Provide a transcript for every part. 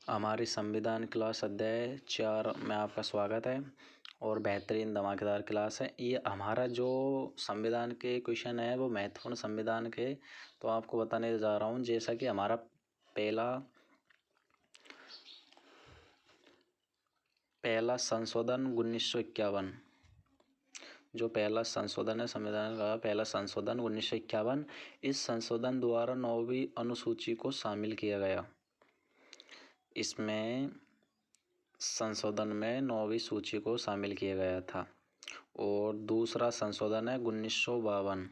हमारी संविधान क्लास अध्याय 4 में आपका स्वागत है और बेहतरीन धमाकेदार क्लास है। ये हमारा जो संविधान के क्वेश्चन है वो महत्वपूर्ण संविधान के तो आपको बताने जा रहा हूँ। जैसा कि हमारा पहला संशोधन 1951, जो पहला संशोधन है संविधान का पहला संशोधन 1951, इस संशोधन द्वारा 9वीं अनुसूची को शामिल किया गया। इसमें संशोधन में 9वीं सूची को शामिल किया गया था। और दूसरा संशोधन है 1952।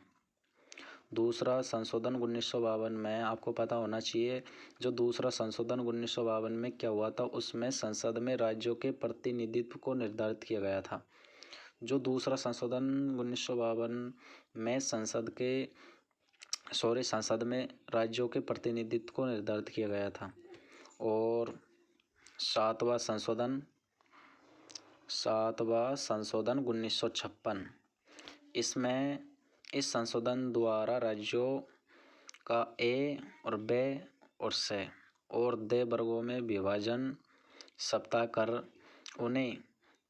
दूसरा संशोधन 1952 में आपको पता होना चाहिए, जो दूसरा संशोधन 1952 में क्या हुआ था, उसमें संसद में राज्यों के प्रतिनिधित्व को निर्धारित किया गया था। जो दूसरा संशोधन 1952 में संसद में राज्यों के प्रतिनिधित्व को निर्धारित किया गया था। और सातवां संशोधन 1956, इसमें इस संशोधन द्वारा राज्यों का ए और बे और से और दे वर्गों में विभाजन सप्ताह कर उन्हें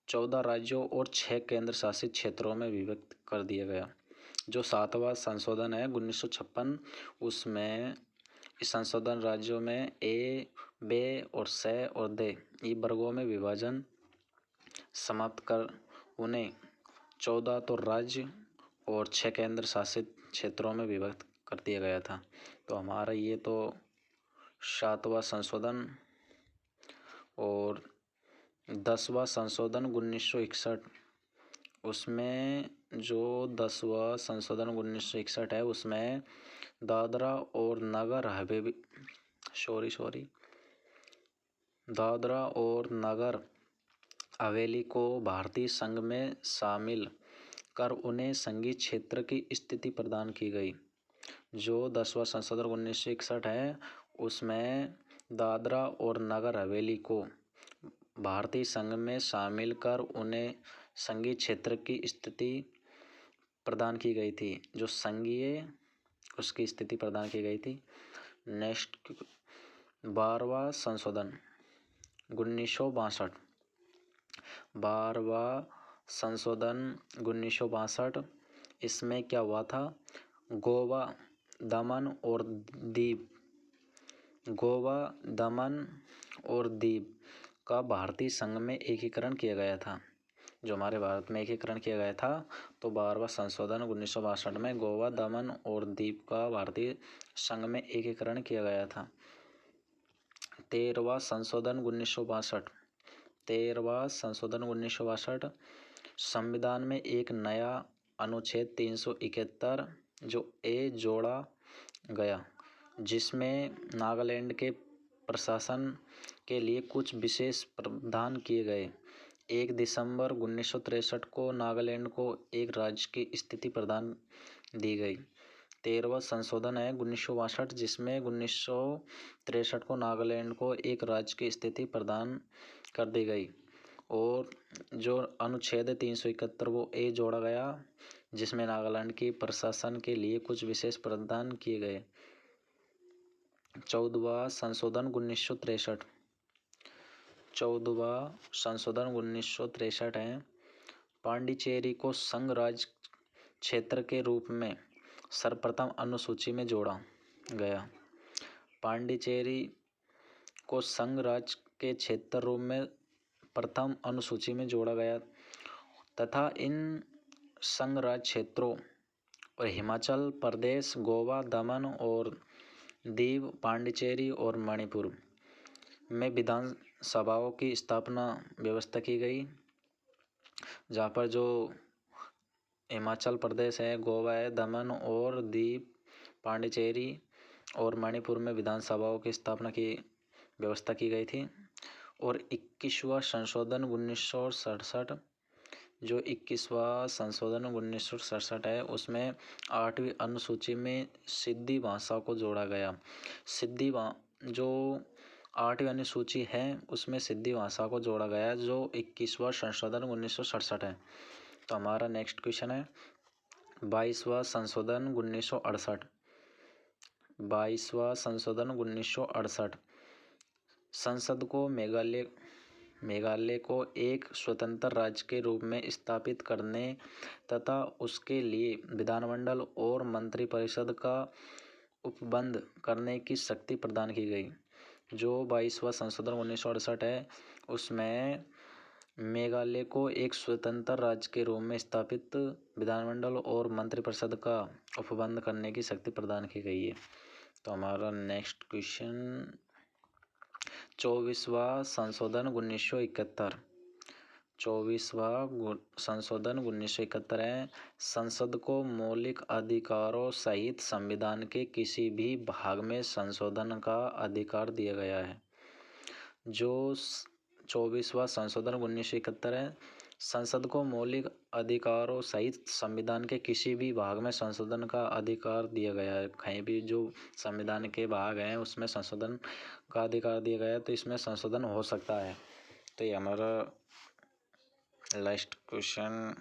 14 राज्यों और 6 केंद्र शासित क्षेत्रों में विभक्त कर दिया गया। जो सातवां संशोधन है 1956, उसमें इस संशोधन राज्यों में ए, बे और से और दे ये वर्गों में विभाजन समाप्त कर उन्हें 14 तो राज्य और 6 केंद्र शासित क्षेत्रों में विभक्त कर दिया गया था। तो हमारा ये तो सातवां संशोधन। और 10वां संशोधन 1961, उसमें जो 10वां संशोधन 1961 है, उसमें दादरा और नगर हवेली को भारतीय संघ में शामिल कर उन्हें संघीय क्षेत्र की स्थिति प्रदान की गई। जो 10वां संशोधन 1961 है, उसमें दादरा और नगर हवेली को भारतीय संघ में शामिल कर उन्हें संघीय क्षेत्र की स्थिति प्रदान की गई थी। जो संघीय उसकी स्थिति प्रदान की गई थी। नेक्स्ट 12वां संशोधन 1962। 12वां संशोधन 1962, इसमें क्या हुआ था, गोवा, दमन और दीव का भारतीय संघ में एकीकरण किया गया था। जो हमारे भारत में एकीकरण किया गया था, तो 12वां संशोधन 1962 में गोवा, दमन और दीव का भारतीय संघ में एकीकरण किया गया था। 13वां संशोधन 1962। 13वां संशोधन 1962, संविधान में एक नया अनुच्छेद 371 जो ए जोड़ा गया, जिसमें नागालैंड के प्रशासन के लिए कुछ विशेष प्रावधान किए गए। 1 दिसंबर 1963 को नागालैंड को एक राज्य की स्थिति प्रदान दी गई। 13वां संशोधन है 1962, जिसमें 1963 को नागालैंड को एक राज्य की स्थिति प्रदान कर दी गई। और जो अनुच्छेद 371 वो ए जोड़ा गया, जिसमें नागालैंड की प्रशासन के लिए कुछ विशेष प्रावधान किए गए। 14वां संशोधन 1963। 14वां संशोधन 1963 है, पांडिचेरी को संघ राज्य क्षेत्र के रूप में सर्वप्रथम अनुसूची में जोड़ा गया। पांडिचेरी को संघ राज्य के क्षेत्र रूप में प्रथम अनुसूची में जोड़ा गया तथा इन संघ राज्य क्षेत्रों और हिमाचल प्रदेश, गोवा, दमन और दीव, पांडिचेरी और मणिपुर में विधानसभाओं की स्थापना व्यवस्था की गई। जहाँ पर जो हिमाचल प्रदेश है, गोवा है, दमन और दीव, पांडिचेरी और मणिपुर में विधानसभाओं की स्थापना की व्यवस्था की गई थी। और 21वां संशोधन 1967, जो 21वां संशोधन 1967 है, उसमें 8वीं अनुसूची में सिंधी भाषा को जोड़ा गया। जो 8वीं अनुसूची है उसमें सिंधी भाषा को जोड़ा गया, जो 21वां संशोधन 1967 है। तो हमारा नेक्स्ट क्वेश्चन है 22वां संशोधन 1968। 22वां संशोधन 1968, संसद को मेघालय को एक स्वतंत्र राज्य के रूप में स्थापित करने तथा उसके लिए विधानमंडल और मंत्रिपरिषद का उपबंध करने की शक्ति प्रदान की गई। जो 22वां संशोधन 1968 है, उसमें मेघालय को एक स्वतंत्र राज्य के रूप में स्थापित विधानमंडल और मंत्रिपरिषद का उपबंध करने की शक्ति प्रदान की गई है। तो हमारा नेक्स्ट क्वेश्चन 24वां संशोधन 1971। 24वां संशोधन 1971 है। संसद को मौलिक अधिकारों सहित संविधान के किसी भी भाग में संशोधन का अधिकार दिया गया है। जो 24वां संशोधन 1971 है, संसद को मौलिक अधिकारों सहित संविधान के किसी भी भाग में संशोधन का अधिकार दिया गया है। कहीं भी जो संविधान के भाग हैं उसमें संशोधन का अधिकार दिया गया है, तो इसमें संशोधन हो सकता है। तो ये हमारा लास्ट क्वेश्चन